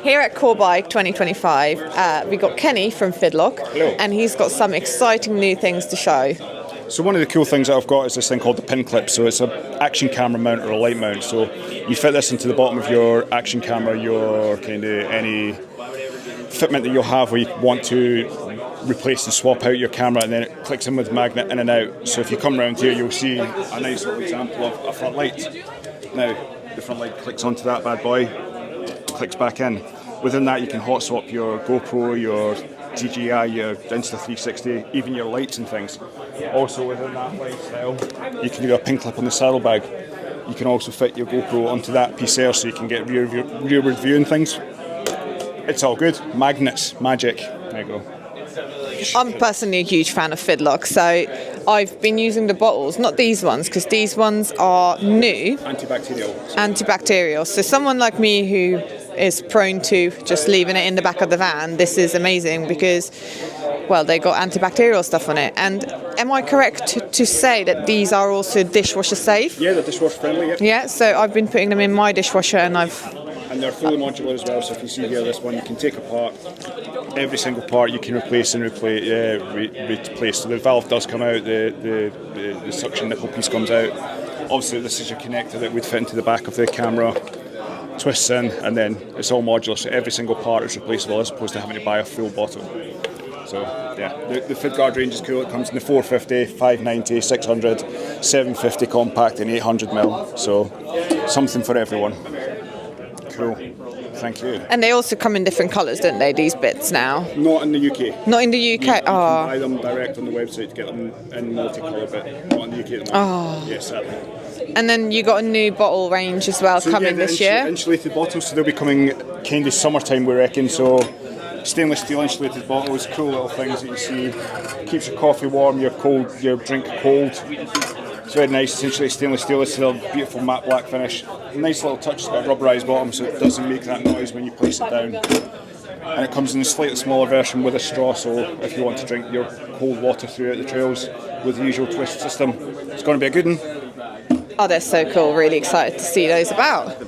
Here at Core Bike 2025, we got Kenny from Fidlock, and he's got some exciting new things to show. So one of the cool things that I've got is this thing called the pin clip. So it's an action camera mount or a light mount. So you fit this into the bottom of your action camera, your kind of any fitment that you'll have where you want to replace and swap out your camera, and then it clicks in with magnet in and out. So if you come around here, you'll see a nice little example of a front light. Now, the front light clicks onto that bad boy, clicks back in. Within that, you can hot swap your GoPro, your DJI, your Insta360, even your lights and things. Also within that lifestyle, you can do a pin clip on the saddlebag. You can also fit your GoPro onto that piece there, so you can get rearward view and things. It's all good. Magnets, magic. There you go. I'm personally a huge fan of Fidlock, so I've been using the bottles, not these ones, because these ones are new. Antibacterial. So someone like me who is prone to just leaving it in the back of the van, this is amazing because, well, they got antibacterial stuff on it. And am I correct to say that these are also dishwasher safe? Yeah, they're dishwasher friendly, yeah. Yeah, so I've been putting them in my dishwasher and they're fully modular as well, so if you see here this one, you can take apart every single part, you can replace and replace. So the valve does come out, the suction nipple piece comes out. Obviously this is your connector that would fit into the back of the camera, twists in, and then it's all modular, so every single part is replaceable as opposed to having to buy a full bottle. So yeah, the FidGuard range is cool. It comes in the 450, 590, 600, 750 compact and 800mm, so something for everyone. Cool. Thank you. And they also come in different colours, don't they, these bits now? Not in the UK. Not in the UK? You can buy them direct on the website to get them in multicolour, but not in the UK at the moment. Yes, sadly. And then you got a new bottle range as well coming this year? Insulated bottles, so they'll be coming kind of summertime, we reckon. So stainless steel insulated bottles, cool little things that you see. Keeps your coffee warm, your drink cold. It's very nice, essentially stainless steel. It's a beautiful matte black finish. Nice little touch, it's got a rubberised bottom so it doesn't make that noise when you place it down. And it comes in a slightly smaller version with a straw, so if you want to drink your cold water throughout the trails with the usual twist system, it's going to be a good one. Oh, they're so cool. Really excited to see those about.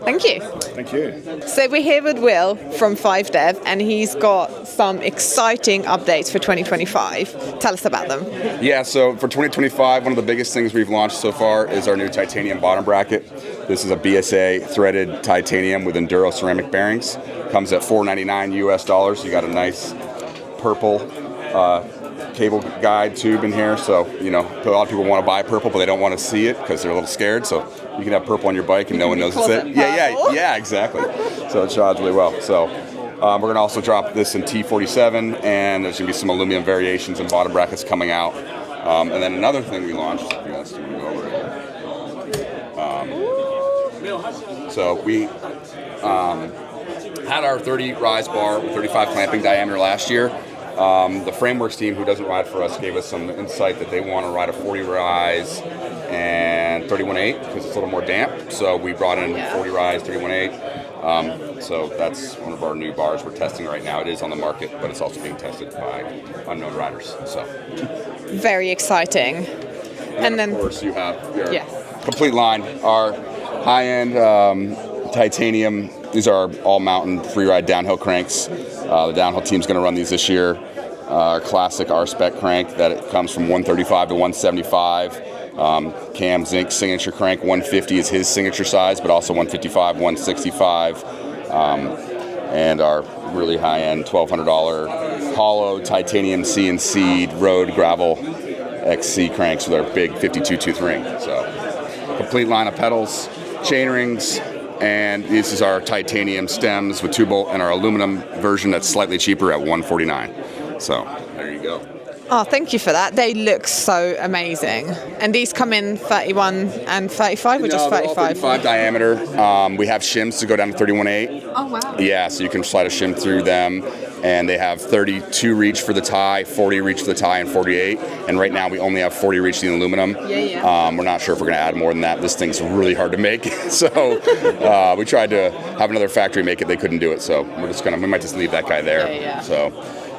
Thank you. Thank you. So we're here with Will from 5Dev, and he's got some exciting updates for 2025. Tell us about them. Yeah, so for 2025, one of the biggest things we've launched so far is our new titanium bottom bracket. This is a BSA threaded titanium with Enduro ceramic bearings. Comes at $499 US. You got a nice purple cable guide tube in here, so a lot of people want to buy purple but they don't want to see it because they're a little scared, so you can have purple on your bike and no one knows it's it. Yeah, exactly. So it shines really well. So we're going to also drop this in T47, and there's going to be some aluminum variations and bottom brackets coming out. And then another thing we launched, so we had our 30 rise bar with 35 clamping diameter last year. The Frameworks team, who doesn't ride for us, gave us some insight that they want to ride a 40 rise and 31.8 because it's a little more damp. So we brought in 40 rise, 31.8. So that's one of our new bars we're testing right now. It is on the market, but it's also being tested by unknown riders. So very exciting. And then, of course, you have your complete line. Our high-end titanium. These are all-mountain free-ride downhill cranks. The downhill team's going to run these this year. Our classic R-Spec crank that it comes from 135 to 175. Cam Zink signature crank, 150 is his signature size, but also 155, 165. And our really high-end $1,200 hollow titanium CNC road gravel XC cranks with our big 52 tooth ring. So complete line of pedals, chain rings. And this is our titanium stems with 2-bolt and our aluminum version that's slightly cheaper at $149. So there you go. Oh, thank you for that. They look so amazing. And these come in 31 and 35 or just 35? 35 diameter. We have shims to go down to 31.8. Oh, wow. Yeah, so you can slide a shim through them. And they have 32 reach for the tie, 40 reach for the tie, and 48. And right now we only have 40 reach in aluminum. We're not sure if we're going to add more than that. This thing's really hard to make. So we tried to have another factory make it. They couldn't do it. So we might just leave that guy there. So.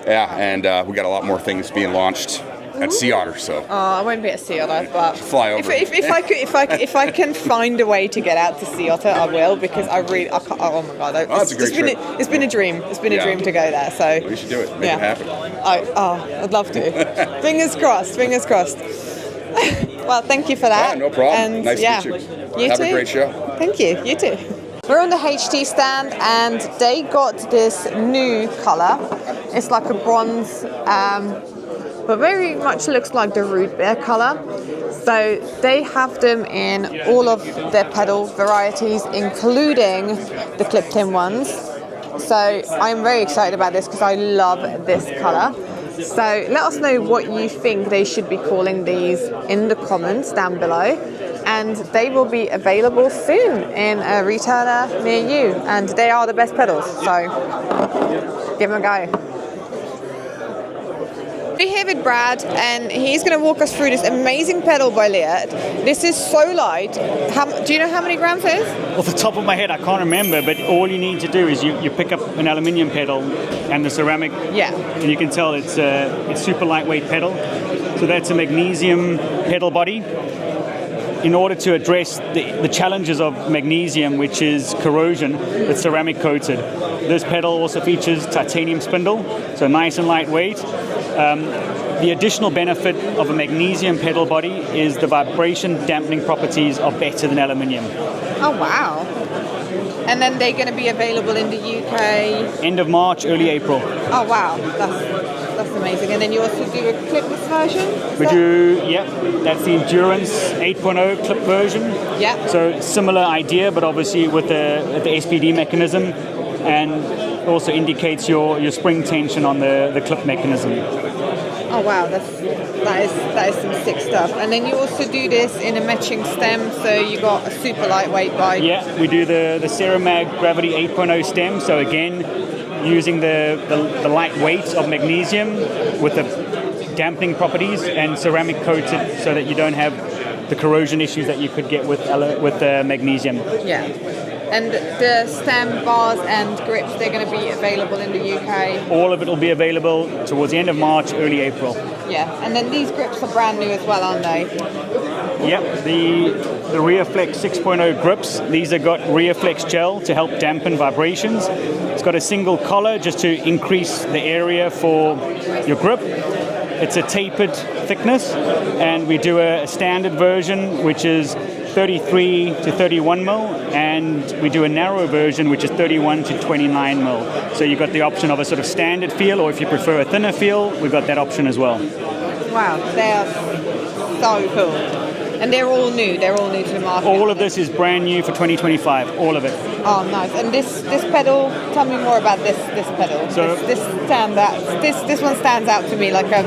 Yeah, and we got a lot more things being launched at Sea Otter. So I won't be at Sea Otter, but fly over. If I can find a way to get out to Sea Otter, I will, because I can't, oh my god, that's a great trip. It's been a dream. It's been a dream to go there. So you should do it. Make it happen. I'd love to. Fingers crossed. Fingers crossed. Well, thank you for that. Yeah, no problem. And nice to meet you. Have a great show. Thank you. You too. We're on the HT stand, and they got this new color. It's like a bronze, but very much looks like the root beer color. So they have them in all of their pedal varieties, including the clipped-in ones. So I'm very excited about this because I love this color. So let us know what you think they should be calling these in the comments down below. And they will be available soon in a retailer near you. And they are the best pedals, so give them a go. We're here with Brad, and he's going to walk us through this amazing pedal by Leatt. This is so light. Do you know how many grams it is? Off the top of my head, I can't remember, but all you need to do is you pick up an aluminium pedal and the ceramic, and you can tell it's super lightweight pedal. So that's a magnesium pedal body. In order to address the challenges of magnesium, which is corrosion, it's ceramic coated. This pedal also features titanium spindle, so nice and lightweight. The additional benefit of a magnesium pedal body is the vibration dampening properties are better than aluminium. Oh wow. And then they're going to be available in the UK? End of March, early April. Oh wow, that's amazing. And then you also do a clipless version? We do, that's the Endurance 8.0 clip version. Yeah. So similar idea, but obviously with the SPD mechanism, and also indicates your spring tension on the clip mechanism. Oh wow, that is some sick stuff. And then you also do this in a matching stem, so you got a super lightweight bike. Yeah, we do the Ceramag Gravity 8.0 stem. So again, using the light weight of magnesium with the dampening properties and ceramic coated, so that you don't have the corrosion issues that you could get with magnesium. Yeah. And the stem, bars and grips, they're going to be available in the UK? All of it will be available towards the end of March, early April. Yeah, and then these grips are brand new as well, aren't they? Yep, the RearFlex 6.0 grips, these have got RearFlex gel to help dampen vibrations. It's got a single collar just to increase the area for your grip. It's a tapered thickness, and we do a standard version which is 33 to 31 mil, and we do a narrow version which is 31 to 29 mil. So you've got the option of a sort of standard feel, or if you prefer a thinner feel, we've got that option as well. Wow, they are so cool. And they're all new to the market. All of this is brand new for 2025, all of it. Oh, nice. And this pedal, tell me more about this pedal. So this one stands out to me like a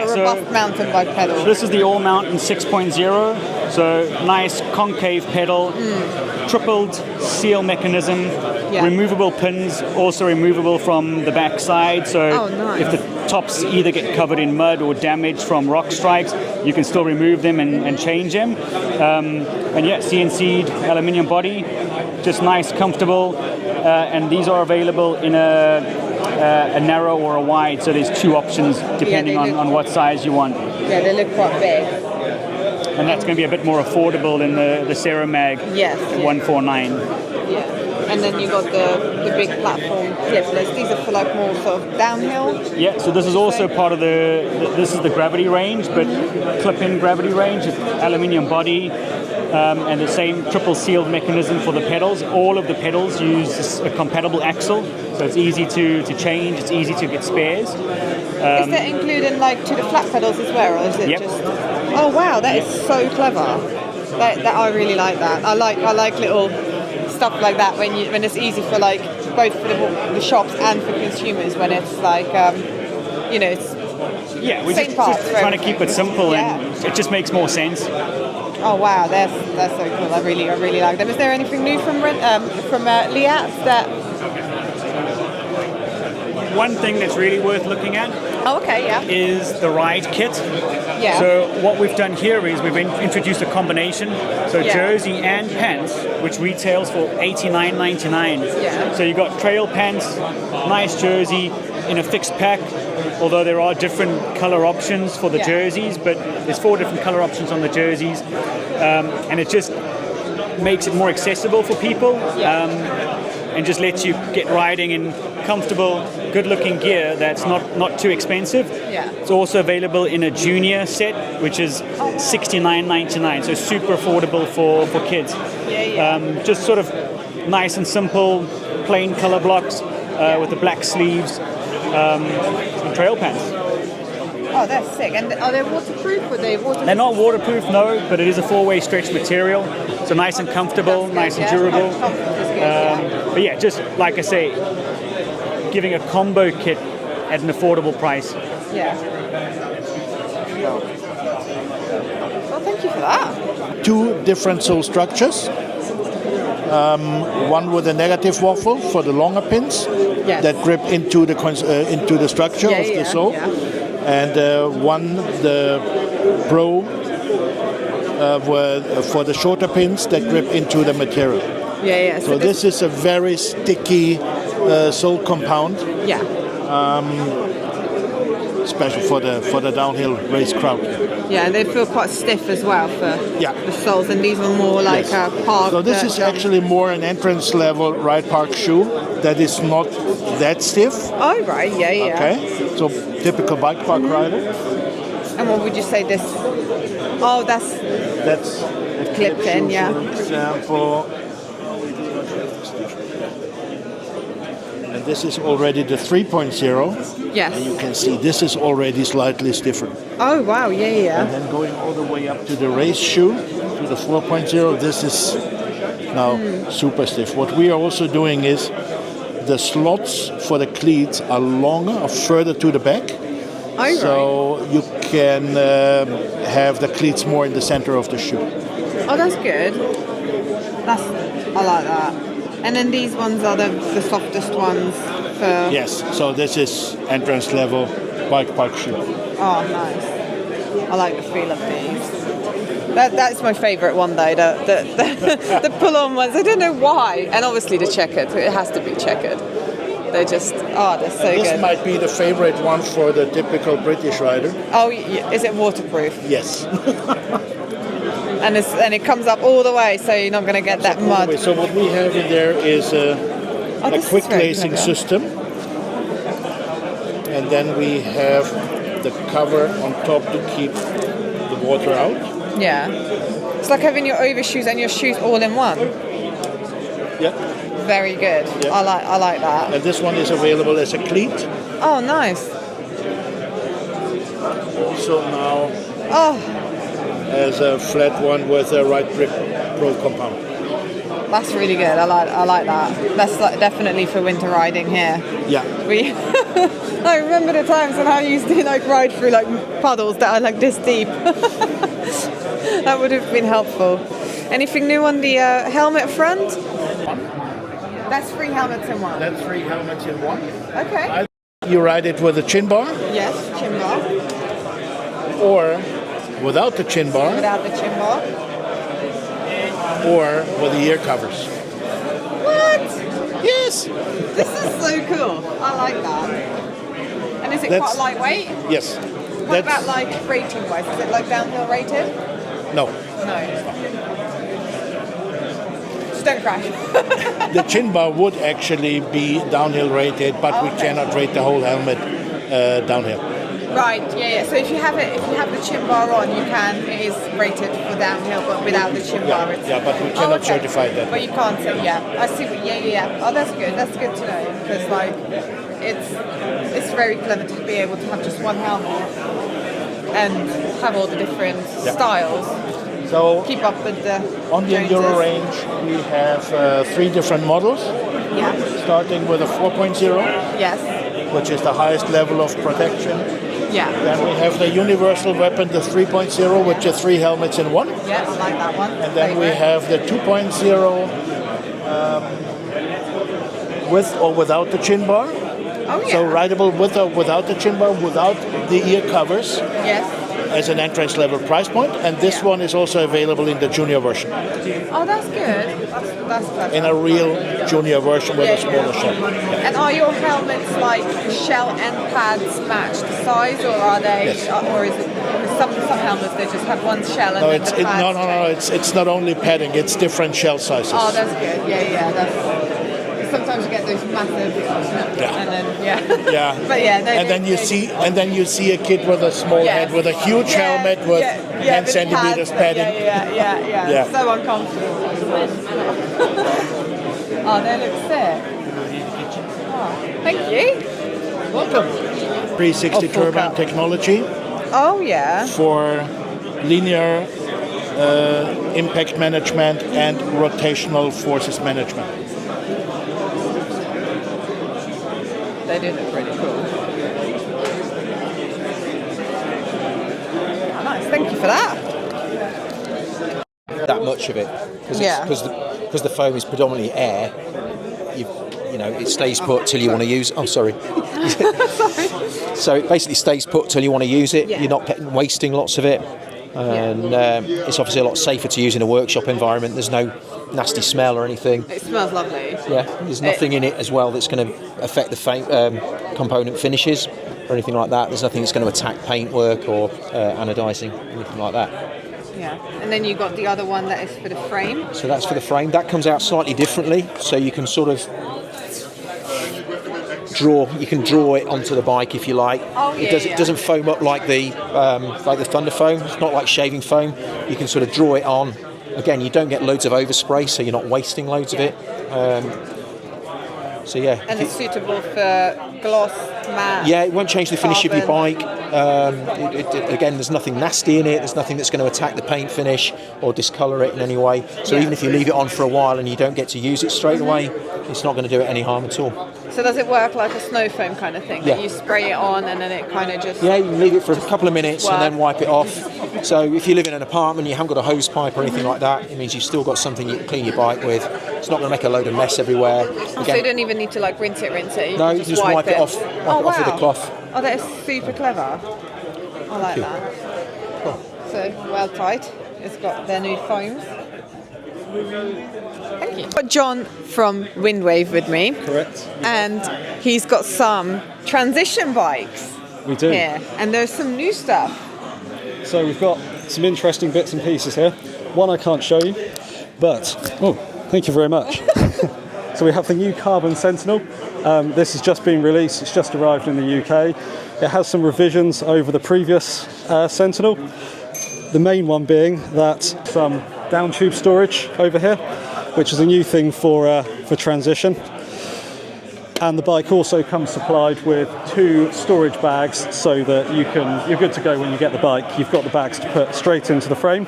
robust mountain bike pedal. This is the All Mountain 6.0. So nice concave pedal, tripled seal mechanism, removable pins, also removable from the back side. So if the tops either get covered in mud or damaged from rock strikes, you can still remove them and change them. And CNC'd aluminium body, just nice, comfortable. And these are available in a narrow or a wide, so there's two options depending on what size you want. Yeah, they look quite big. And that's going to be a bit more affordable than the Ceramag 149. Yeah. And then you got the big platform clipless. These are for like more sort of downhill. Yeah. So this is also part of this is the gravity range, but clip-in gravity range. It's aluminium body and the same triple sealed mechanism for the pedals. All of the pedals use a compatible axle, so it's easy to change. It's easy to get spares. Is that included like to the flat pedals as well, or is it just? Oh wow, that is so clever. That I really like that. I like little stuff like that when it's easy for like both for the shops and for consumers, when it's like it's we're just trying to keep it simple and it just makes more sense. Oh wow, that's so cool. I really like them. Is there anything new from Leatt that? One thing that's really worth looking at is the ride kit. Yeah. So what we've done here is we've introduced a combination, so jersey and pants, which retails for $89.99. Yeah. So you've got trail pants, nice jersey, in a fixed pack, although there are different color options for the jerseys, but there's 4 different color options on the jerseys, and it just makes it more accessible for people, and just lets you get riding in comfortable, good-looking gear that's not too expensive. It's also available in a junior set, which is $69.99, so super affordable for kids. Just sort of nice and simple, plain color blocks with the black sleeves and trail pants. Oh, that's sick. And are they waterproof? They're not waterproof, no, but it is a 4-way stretch material, so nice and comfortable, nice and durable. But yeah, just like I say, giving a combo kit at an affordable price. Yeah. Well, thank you for that. 2 different sole structures. One with a negative waffle for the longer pins that grip into the structure of the sole, and one the Pro for the shorter pins that grip into the material. So this is a very sticky sole compound. Special for the downhill race crowd. Yeah, and they feel quite stiff as well for the soles, and these are more like a park. So this is actually more an entrance level ride park shoe that is not that stiff. Oh right, Okay, so typical bike park rider. And what would you say this? Oh, that's clipped in, For example. And this is already the 3.0. Yes. And you can see this is already slightly stiffer. Oh wow, And then going all the way up to the race shoe, to the 4.0, this is now super stiff. What we are also doing is the slots for the cleats are longer, or further to the back. So you can have the cleats more in the center of the shoe. Oh, that's good. I like that. And then these ones are the softest ones for... Yes, so this is entrance level bike park shoe. Oh, nice. I like the feel of these. That's my favourite one though, the pull-on ones. I don't know why. And obviously the checkered. It has to be checkered. They're just, they're so good. This might be the favorite one for the typical British rider. Oh, is it waterproof? Yes. And it comes up all the way, so you're not going to get that mud. So what we have in there is a quick lacing system. And then we have the cover on top to keep the water out. Yeah. It's like having your overshoes and your shoes all in one. Yeah. Very good. Yeah. I like that. And this one is available as a cleat. Oh, nice. Also now as a flat one with a right grip Pro compound. That's really good. I like that. That's definitely for winter riding here. Yeah. I remember the times when I used to ride through puddles that are this deep. That would have been helpful. Anything new on the helmet front? That's 3 helmets in one. That's 3 helmets in one. Okay. You ride it with a chin bar? Yes, chin bar. Or without the chin bar? Without the chin bar. Or with the ear covers. What? Yes. This is so cool. I like that. And is it quite lightweight? Yes. What about rating wise? Is it downhill rated? No. Just don't crash. The chin bar would actually be downhill rated, but we cannot rate the whole helmet downhill. Right, yeah. So if you have the chin bar on, it is rated for downhill, but without the chin bar. But we cannot certify that. But you can't say, I see. Oh, that's good. That's good to know, because it's very clever to be able to have just one helmet and have all the different styles. So keep up with the on the Enduro range, we have 3 different models. Yeah. Starting with a 4.0. Yes. Which is the highest level of protection. Yeah. Then we have the universal weapon, the 3.0, which are 3 helmets in one. Yeah, I like that one. And then we have the 2.0 with or without the chin bar. Oh, yeah. So rideable with or without the chin bar, without the ear covers. Yes. As an entrance level price point. And this one is also available in the junior version. Oh, that's good. That's in a real junior version with a smaller shell. And are your helmets like shell and pads matched size, or are they? Yes. Or is it? Some helmets they just have one shell and then the pads. No. It's not only padding; it's different shell sizes. Oh, that's good. Yeah. Sometimes you get those massive, and then but and then you see a kid with a small head with a huge helmet with 10 centimeters padding. Yeah. So uncomfortable. Oh, they look sick. Oh, thank you. Welcome. 360 turbine technology. Oh yeah. For linear impact management and rotational forces management. They do look really cool. Oh, nice, thank you for that. That much of it, because the foam is predominantly air. You know, it stays put till you want to use. Oh, sorry. So it basically stays put till you want to use it. You're not wasting lots of it, and it's obviously a lot safer to use in a workshop environment. There's no nasty smell or anything. It smells lovely. Yeah, there's nothing in it as well that's going to affect the component finishes or anything like that. There's nothing that's going to attack paintwork or anodizing, anything like that. Yeah, and then you've got the other one that is for the frame. So that's for the frame. That comes out slightly differently, so you can sort of draw it onto the bike if you like. It doesn't foam up like the Thunder foam. It's not like shaving foam. You can sort of draw it on. Again, you don't get loads of overspray, so you're not wasting loads of it. And it's suitable for gloss, matte. Yeah, it won't change the finish of your bike. Again, there's nothing nasty in it. There's nothing that's going to attack the paint finish or discolour it in any way. So even if you leave it on for a while and you don't get to use it straight away, it's not going to do it any harm at all. So does it work like a snow foam kind of thing? That you spray it on and then it kind of just... Yeah, you can leave it for a couple of minutes and then wipe it off. So if you live in an apartment and you haven't got a hose pipe or anything like that, it means you've still got something you can clean your bike with. It's not going to make a load of mess everywhere. So you don't even need to like rinse it. You just wipe it off with a cloth. Oh, that is super clever. I like that. Cool. So Weldtite, it's got their new foams. Thank you. I've got John from Windwave with me. Correct. And he's got some transition bikes. We do. Here, and there's some new stuff. So we've got some interesting bits and pieces here. One I can't show you, but thank you very much. So we have the new Carbon Sentinel. This has just been released. It's just arrived in the UK. It has some revisions over the previous Sentinel. The main one being that some down tube storage over here, which is a new thing for transition. And the bike also comes supplied with 2 storage bags so that you're good to go when you get the bike. You've got the bags to put straight into the frame.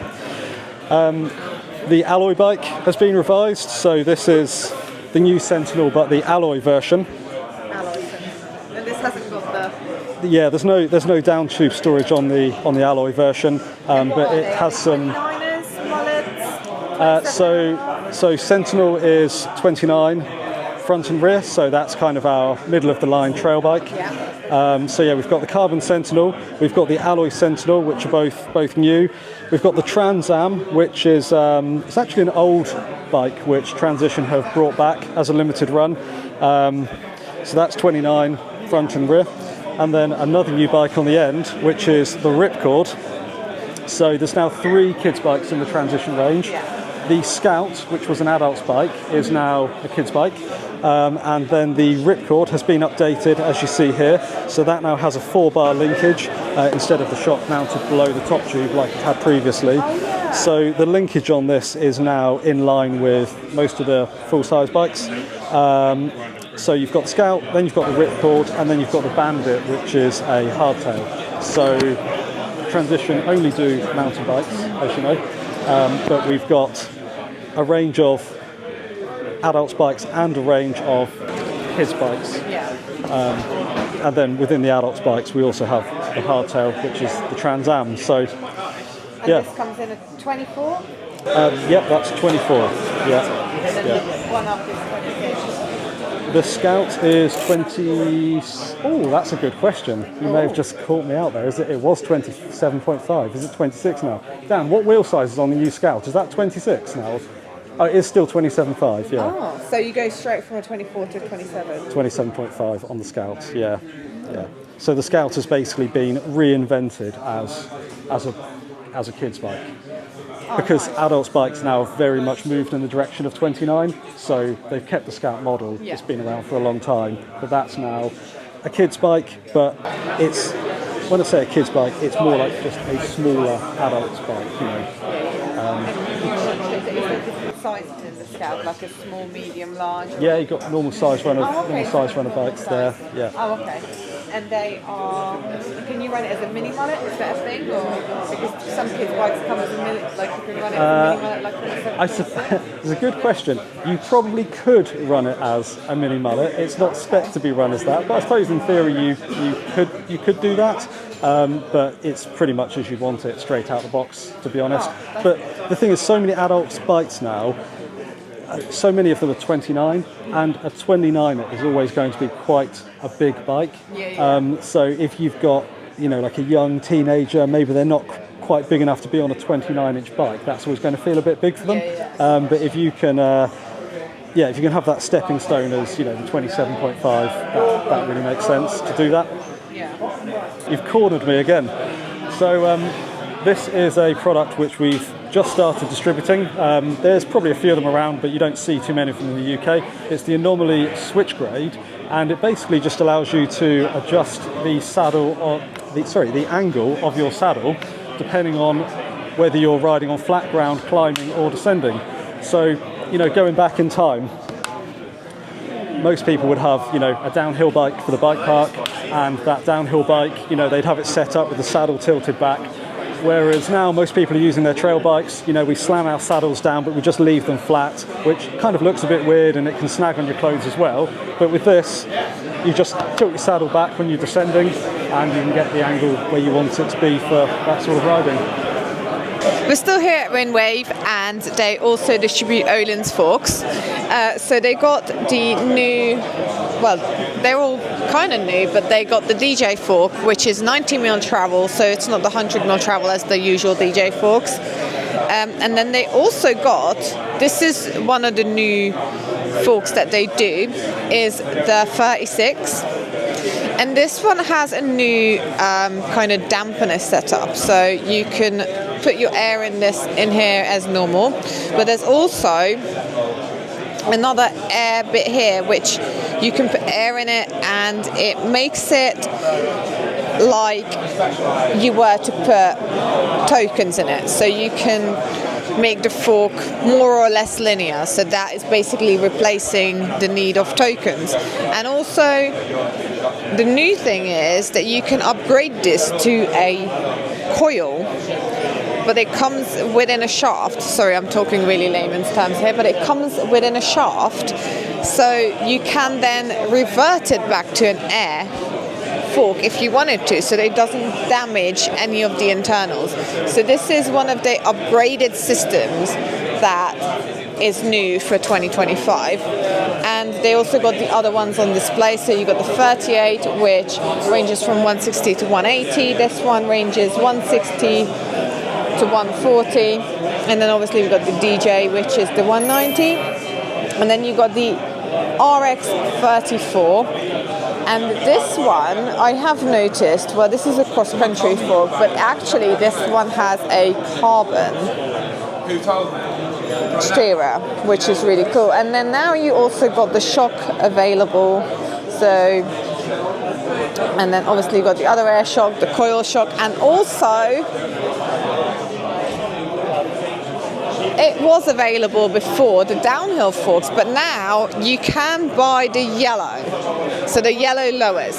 The alloy bike has been revised, so this is the new Sentinel but the alloy version. And this hasn't got the... Yeah, there's no down tube storage on the alloy version, but it has some. So Sentinel is 29 front and rear, so that's kind of our middle of the line trail bike. We've got the Carbon Sentinel, we've got the Alloy Sentinel, which are both new. We've got the Trans Am, which is it's actually an old bike which Transition have brought back as a limited run. So that's 29 front and rear. And then another new bike on the end, which is the Ripcord. So there's now 3 kids' bikes in the Transition range. The Scout, which was an adult's bike, is now a kid's bike. And then the Ripcord has been updated, as you see here. So that now has a 4-bar linkage instead of the shock mounted below the top tube like it had previously. So the linkage on this is now in line with most of the full-size bikes. So you've got the Scout, then you've got the Ripcord, and then you've got the Bandit, which is a hardtail. So Transition only do mountain bikes, as you know, but we've got a range of adults bikes and a range of kids bikes. And then within the adults bikes, we also have the hardtail, which is the Trans Am. So, this comes in at 24? Yep, that's 24. Yeah. And then the one up is 26. The Scout is 20. Oh, that's a good question. You may have just caught me out there. It was 27.5. Is it 26 now? Dan, what wheel size is on the new Scout? Is that 26 now? Oh, it is still 27.5, yeah. Oh, so you go straight from a 24 to a 27? 27.5 on the Scout, yeah. So the Scout has basically been reinvented as a kid's bike. Because adults' bikes now have very much moved in the direction of 29, so they've kept the Scout model. Yeah. It's been around for a long time, but that's now a kid's bike. But it's, when I say a kid's bike, it's more like just a smaller adult's bike, you know. Is there different sizes in the Scout, like a small, medium, large? Yeah, you've got normal size runner bikes there. Yeah. Oh, okay. And they are. Can you run it as a mini mullet? Is that a thing, or because some kids' bikes come as a mini, like you can run it as a mini mullet, like It's a good question. You probably could run it as a mini mullet. It's not spec to be run as that, but I suppose in theory you could do that. But it's pretty much as you want it, straight out the box, to be honest. But the thing is, so many adults' bikes now, so many of them are 29, and a 29er is always going to be quite a big bike. So if you've got, you know, like a young teenager, maybe they're not quite big enough to be on a 29-inch bike, that's always going to feel a bit big for them. But if you can, if you can have that stepping stone as, you know, the 27.5, that really makes sense to do that. You've cornered me again. So this is a product which we've just started distributing. There's probably a few of them around, but you don't see too many of them in the UK. It's the Aenomaly switch grade, and it basically just allows you to adjust the saddle, or the angle of your saddle, depending on whether you're riding on flat ground, climbing, or descending. So, you know, going back in time, most people would have, you know, a downhill bike for the bike park, and that downhill bike, you know, they'd have it set up with the saddle tilted back. Whereas now most people are using their trail bikes, you know, we slam our saddles down, but we just leave them flat, which kind of looks a bit weird and it can snag on your clothes as well. But with this, you just tilt your saddle back when you're descending, and you can get the angle where you want it to be for that sort of riding. We're still here at Wave, and they also distribute Öhlins forks. So they got the new, well, they're all kind of new, but they got the DJ fork, which is 90mm travel, so it's not the 100mm travel as the usual DJ forks. And then they also got, this is one of the new forks that they do, is the 36. And this one has a new kind of dampener setup, so you can put your air in here as normal, but there's also another air bit here which you can put air in it, and it makes it like you were to put tokens in it, so you can make the fork more or less linear. So that is basically replacing the need of tokens. And also the new thing is that you can upgrade this to a coil, but it comes within a shaft. Sorry, I'm talking really layman's terms here, but it comes within a shaft, so you can then revert it back to an air fork if you wanted to, so that it doesn't damage any of the internals. So this is one of the upgraded systems that is new for 2025, and they also got the other ones on display. So you got the 38, which ranges from 160 to 180. This one ranges 160 to 140, and then obviously we've got the DJ, which is the 190, and then you got the RX 34. And this one, I have noticed, well, this is a cross-country fork, but actually this one has a carbon steerer, which is really cool. And then now you also got the shock available. So, and then obviously you got the other air shock, the coil shock, and also it was available before, the downhill forks, but now you can buy the yellow, so the yellow lowers.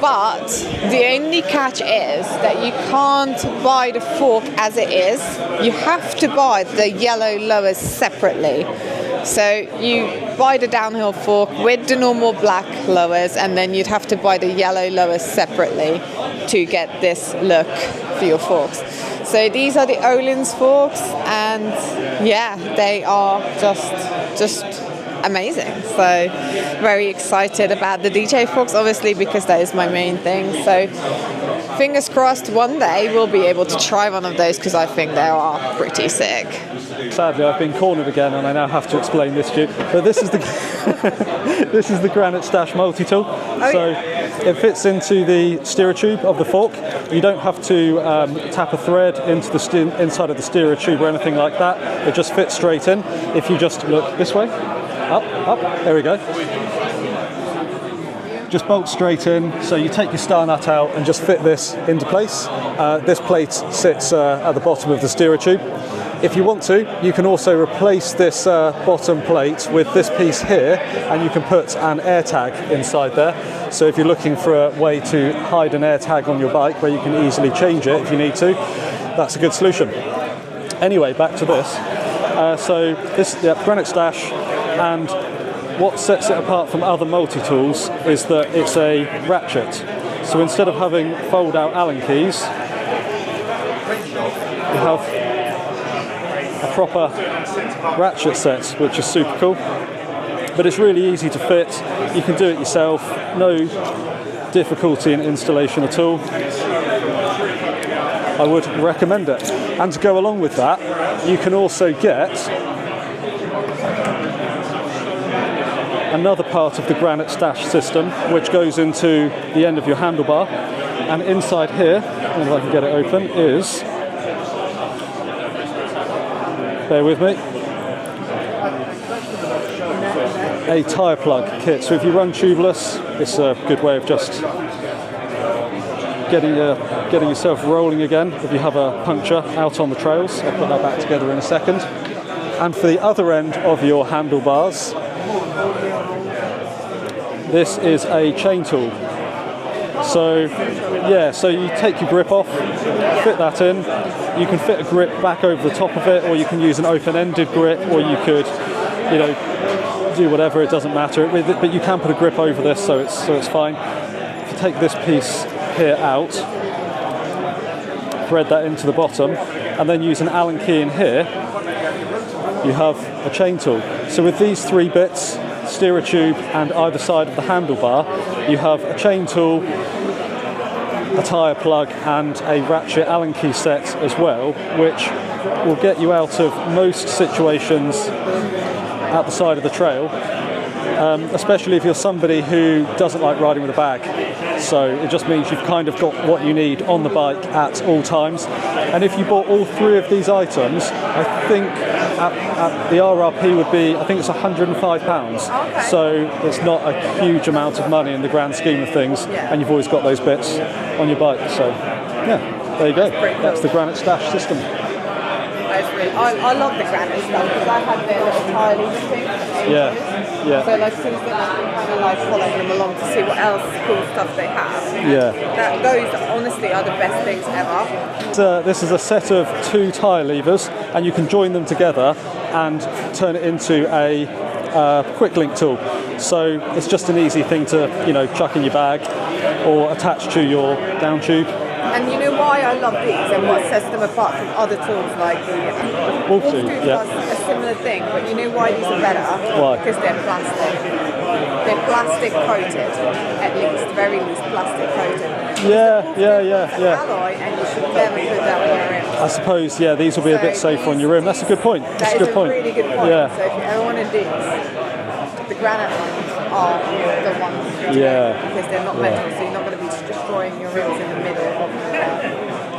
But the only catch is that you can't buy the fork as it is. You have to buy the yellow lowers separately. So you buy the downhill fork with the normal black lowers, and then you'd have to buy the yellow lowers separately to get this look for your forks. So these are the Öhlins forks, and yeah, they are just amazing. So very excited about the DJ forks, obviously, because that is my main thing. So fingers crossed one day we'll be able to try one of those, because I think they are pretty sick. Sadly, I've been cornered again, and I now have to explain this to you. But this is the this is the Granite Stash multi-tool. It fits into the steerer tube of the fork. You don't have to tap a thread into the inside of the steerer tube or anything like that. It just fits straight in. If you just look this way, up, there we go. Just bolt straight in. So you take your star nut out and just fit this into place. This plate sits at the bottom of the steerer tube. If you want to, you can also replace this bottom plate with this piece here, and you can put an air tag inside there. So if you're looking for a way to hide an air tag on your bike where you can easily change it if you need to, that's a good solution. Anyway, back to this. So this Granite Stash, and what sets it apart from other multi-tools is that it's a ratchet. So instead of having fold-out Allen keys, you have a proper ratchet set, which is super cool. But it's really easy to fit. You can do it yourself. No difficulty in installation at all. I would recommend it. And to go along with that, you can also get another part of the Granite Stash system, which goes into the end of your handlebar. And inside here, and if I can get it open, is, bear with me, a tyre plug kit. So if you run tubeless, it's a good way of just getting yourself rolling again if you have a puncture out on the trails. I'll put that back together in a second. And for the other end of your handlebars, this is a chain tool. So so you take your grip off, fit that in. You can fit a grip back over the top of it, or you can use an open-ended grip, or you could, do whatever. It doesn't matter. But you can put a grip over this, so it's fine. If you take this piece here out, thread that into the bottom, and then use an Allen key in here, you have a chain tool. So with these three bits, steerer tube and either side of the handlebar, you have a chain tool, a tyre plug and a ratchet Allen key set as well, which will get you out of most situations at the side of the trail, especially if you're somebody who doesn't like riding with a bag. So it just means you've kind of got what you need on the bike at all times. And if you bought all three of these items, I think at the RRP would be, I think it's £105. Okay. So it's not a huge amount of money in the grand scheme of things, and you've always got those bits on your bike. So yeah, there you go. That's the Granite Stash system. I love the Granite stuff because I had their little tire leader thing. Yeah. So like since then I've been kind of like following them along to see what else cool stuff they have. Yeah. Those honestly are the best things ever. This is a set of two tyre levers, and you can join them together and turn it into a quick link tool. So it's just an easy thing to chuck in your bag or attach to your down tube. And you know why I love these and what sets them apart from other tools like the Weldtite, does a similar thing, but you know why these are better? Why? Because they're plastic. They're plastic coated, at least, very least plastic coated. Yeah. Alloy, and you should never put that on your rim. I suppose, these will be a bit safer on your rim. That's a good point. That is a really good point. Yeah. So if you ever want to do this, the Granite ones are the ones to do, because they're not metal, so you're not going to be destroying your rims in the middle of the trail.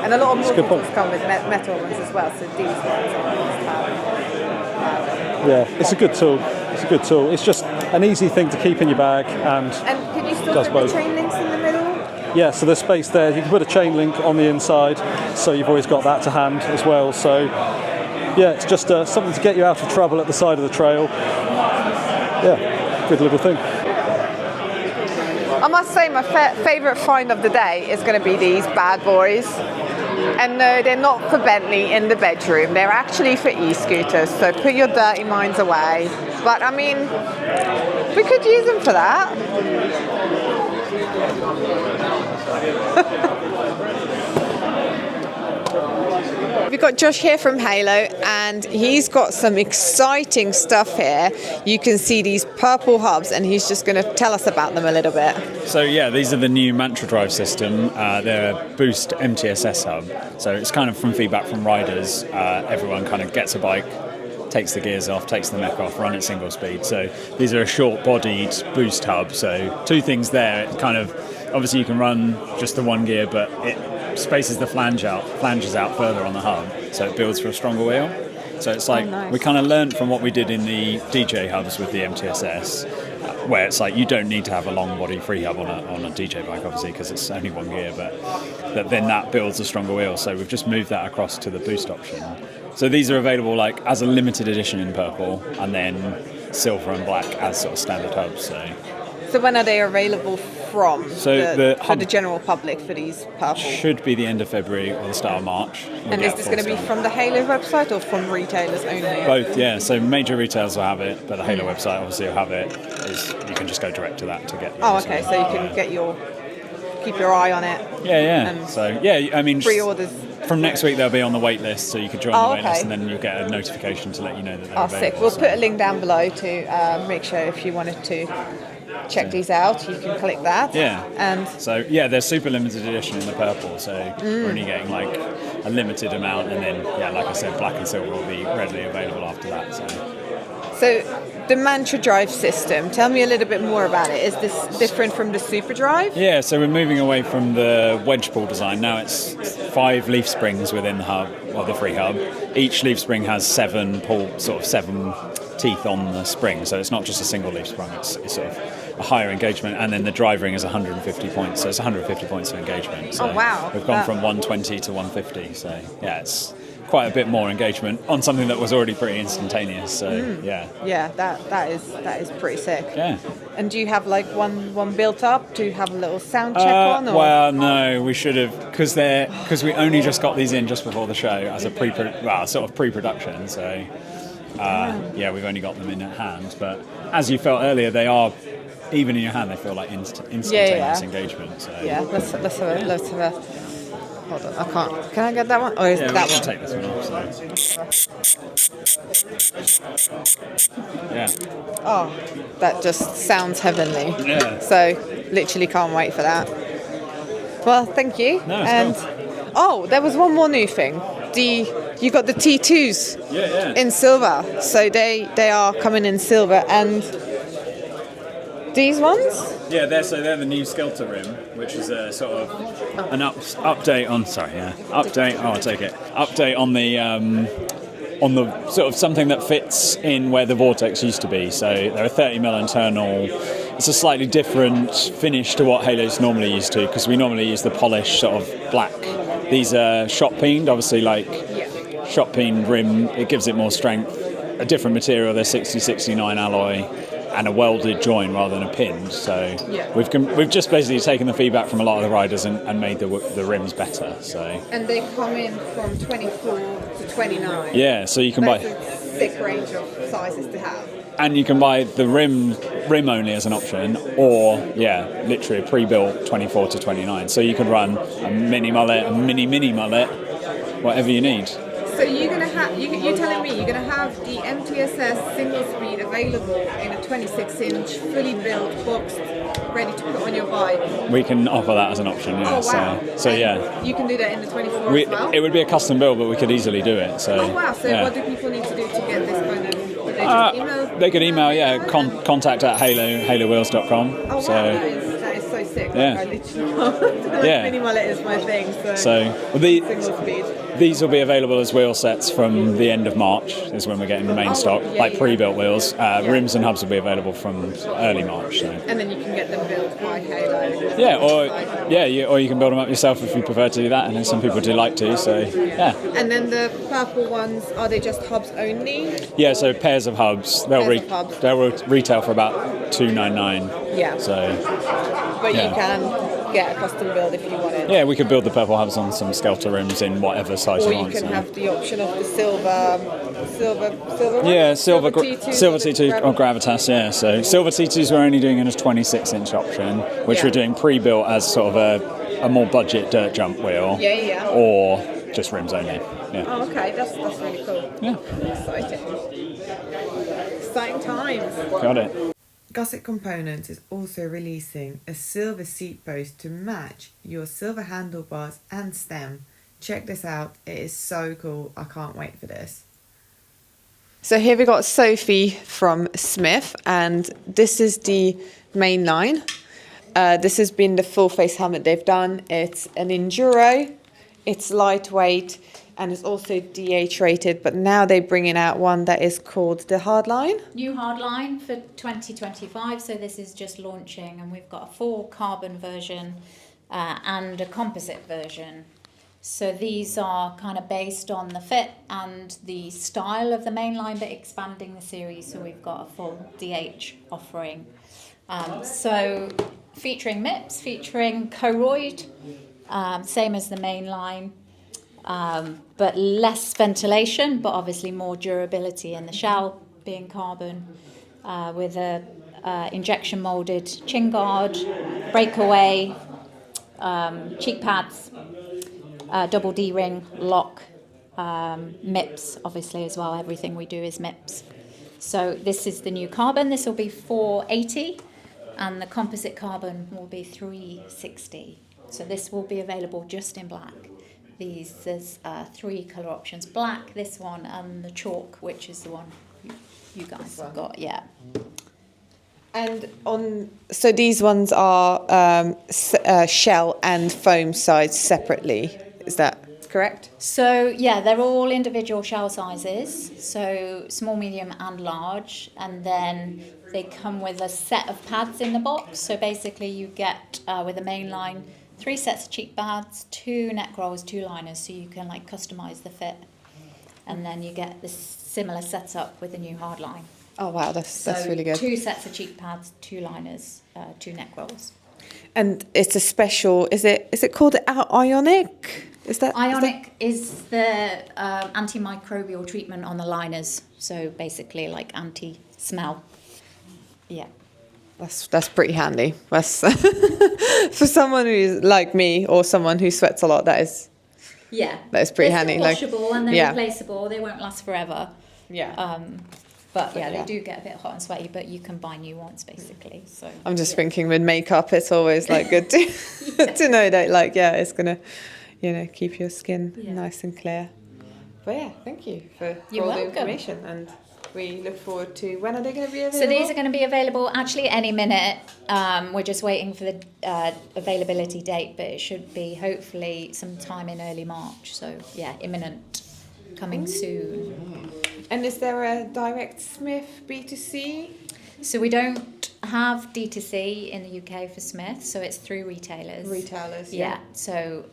And a lot of multi-tools come with metal ones as well, so these ones are Yeah, it's a good tool. It's a good tool. It's just an easy thing to keep in your bag, and can you still put the chain links in the middle? Yeah, so there's space there. You can put a chain link on the inside, so you've always got that to hand as well. So yeah, it's just something to get you out of trouble at the side of the trail. Yeah, good little thing. I must say my favourite find of the day is going to be these bad boys. And no, they're not for Bentley in the bedroom. They're actually for e-scooters. So put your dirty minds away. But I mean, we could use them for that. We've got Josh here from Halo, and he's got some exciting stuff here. You can see these purple hubs, and he's just going to tell us about them a little bit. So yeah, these are the new Mantra Drive system. They're a Boost MTSS hub. So it's kind of from feedback from riders. Everyone kind of gets a bike, takes the gears off, takes the mech off, run at single speed. So these are a short-bodied boost hub. So two things there. It kind of, obviously you can run just the one gear, but it spaces the flanges out further on the hub, so it builds for a stronger wheel. So it's like we kind of learned from what we did in the DJ hubs with the MTSS, where it's like you don't need to have a long body free hub on a DJ bike, obviously, because it's only one gear, but then that builds a stronger wheel. So we've just moved that across to the boost option. So these are available like as a limited edition in purple, and then silver and black as sort of standard hubs. So when are they available from? So for the general public for these purple? Should be the end of February or the start of March. And is this going to be from the Halo website or from retailers only? Both, yeah. So major retailers will have it, but the Halo website obviously will have it. You can just go direct to that to get. Oh, okay. So you can keep your eye on it. Yeah. So I mean, pre-orders. From next week they'll be on the wait list, so you could join the wait list, and then you'll get a notification to let you know that they're available. Sick. We'll put a link down below to make sure if you wanted to check these out, you can click that. Yeah. And so they're super limited edition in the purple, so we're only getting like a limited amount, and then like I said, black and silver will be readily available after that. So the Mantra drive system, tell me a little bit more about it. Is this different from the Super Drive? Yeah, so we're moving away from the wedge pull design. Now it's 5 leaf springs within the hub, or the free hub. Each leaf spring has 7 teeth on the spring, so it's not just a single leaf spring, it's sort of a higher engagement, and then the drive ring is 150 points, so it's 150 points of engagement. So we've gone from 120 to 150, so it's quite a bit more engagement on something that was already pretty instantaneous. So that is pretty sick. Yeah. And do you have like one built up? Do you have a little sound check on? Or? Well, no, we should have, because we only just got these in just before the show as a pre-production. So we've only got them in at hand. But as you felt earlier, they are, even in your hand, they feel like instantaneous engagement. So let's have a. Hold on, I can't. Can I get that one? Or is that one? Take this one off. Yeah. Oh, that just sounds heavenly. Yeah. So literally can't wait for that. Well, thank you. No, it's cool. There was one more new thing. You got the T2s in silver. So they are coming in silver, and these ones? Yeah, they're the new Skelter rim, which is a sort of an update on. Update on the sort of something that fits in where the vortex used to be. So they're a 30mm internal. It's a slightly different finish to what Halo's normally used to, because we normally use the polished sort of black. These are shot peened, obviously, like shot peened rim. It gives it more strength. A different material. They're 6069 alloy. And a welded join rather than a pinned. So we've just basically taken the feedback from a lot of the riders and made the rims better. So. And they come in from 24 to 29. Yeah, so you can buy a sick range of sizes to have. And you can buy the rim only as an option, or literally a pre-built 24 to 29. So you could run a mini mullet, a mini mullet, whatever you need. So you're telling me you're gonna have the MTSS single speed available in a 26-inch, fully built, boxed, ready to put on your bike? We can offer that as an option. Yeah. Oh wow! So you can do that in the 24 as well. It would be a custom build, but we could easily do it. So. Oh wow! So what do people need to do to get this kind of? They just email? They could email, contact at halowheels.com. Oh wow! So, that is so sick. Yeah. I literally mini mullet is my thing. So single speed. These will be available as wheel sets from the end of March, is when we're getting the main stock, pre-built wheels. Rims and hubs will be available from early March. So. And then you can get them built by Halo. Yeah, or you can build them up yourself if you prefer to do that, and then some people do like to, so yeah. And then the purple ones, are they just hubs only? Yeah, so pairs of hubs. They'll retail for about $299. Yeah. So. But you can get a custom build if you want it. Yeah, we could build the purple hubs on some Skelter rims in whatever size you want. Or you can have the option of the silver one? Yeah, silver T2 T2 or Gravitas, yeah. So silver T2s we're only doing in a 26-inch option, which we're doing pre-built as sort of a more budget dirt jump wheel. Yeah. Or just rims only. Yeah. Oh, okay, that's really cool. Yeah. Exciting times. Got it. Gusset Components is also releasing a silver seat post to match your silver handlebars and stem. Check this out, it is so cool, I can't wait for this. So here we got Sophie from Smith, and this is the main line. This has been the full face helmet they've done. It's an enduro, it's lightweight, and it's also DH rated, but now they're bringing out one that is called the Hardline. New Hardline for 2025, so this is just launching, and we've got a full carbon version and a composite version. So these are kind of based on the fit and the style of the main line, but expanding the series, so we've got a full DH offering. So featuring MIPS, featuring Koroyd, same as the main line, but less ventilation, but obviously more durability in the shell, being carbon, with a injection molded chin guard, breakaway, cheek pads, double D-ring, lock, MIPS obviously as well. Everything we do is MIPS. So this is the new carbon. This will be 480, and the composite carbon will be 360. So this will be available just in black. There's 3 colour options: black, this one, and the chalk, which is the one you guys have got. Yeah. And so these ones are shell and foam sides separately. Is that correct? So yeah, they're all individual shell sizes, so small, medium and large, and then they come with a set of pads in the box. So basically you get, with the main line, 3 sets of cheek pads, 2 neck rolls, 2 liners, so you can like customise the fit. And then you get this similar setup with the new Hardline. Oh wow, that's really good. 2 sets of cheek pads, 2 liners, 2 neck rolls. And it's a special, is it called Ionic? Ionic is the antimicrobial treatment on the liners, so basically like anti-smell. Yeah. That's pretty handy. That's for someone who's like me or someone who sweats a lot. That is pretty handy. They're washable and they're replaceable. They won't last forever. Yeah. But they do get a bit hot and sweaty, but you can buy new ones basically. So I'm just thinking with makeup, it's always like good to to know that it's gonna keep your skin nice and clear. But thank you for all the information, and we look forward to, when are they going to be available? So these are going to be available actually any minute. We're just waiting for the availability date, but it should be hopefully sometime in early March. So imminent, coming soon. And is there a direct Smith B2C? So we don't have D2C in the UK for Smith, so it's through retailers. Yeah. So,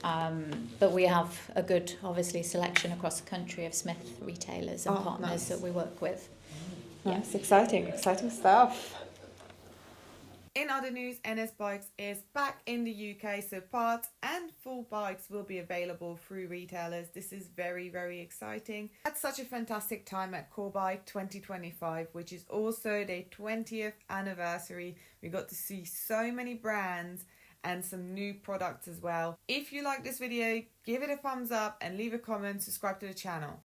but we have a good, obviously, selection across the country of Smith retailers and partners that we work with. Nice, exciting stuff. In other news, NS Bikes is back in the UK, so parts and full bikes will be available through retailers. This is very, very exciting. Had such a fantastic time at Core Bike 2025, which is also their 20th anniversary. We got to see so many brands and some new products as well. If you like this video, give it a thumbs up and leave a comment, subscribe to the channel.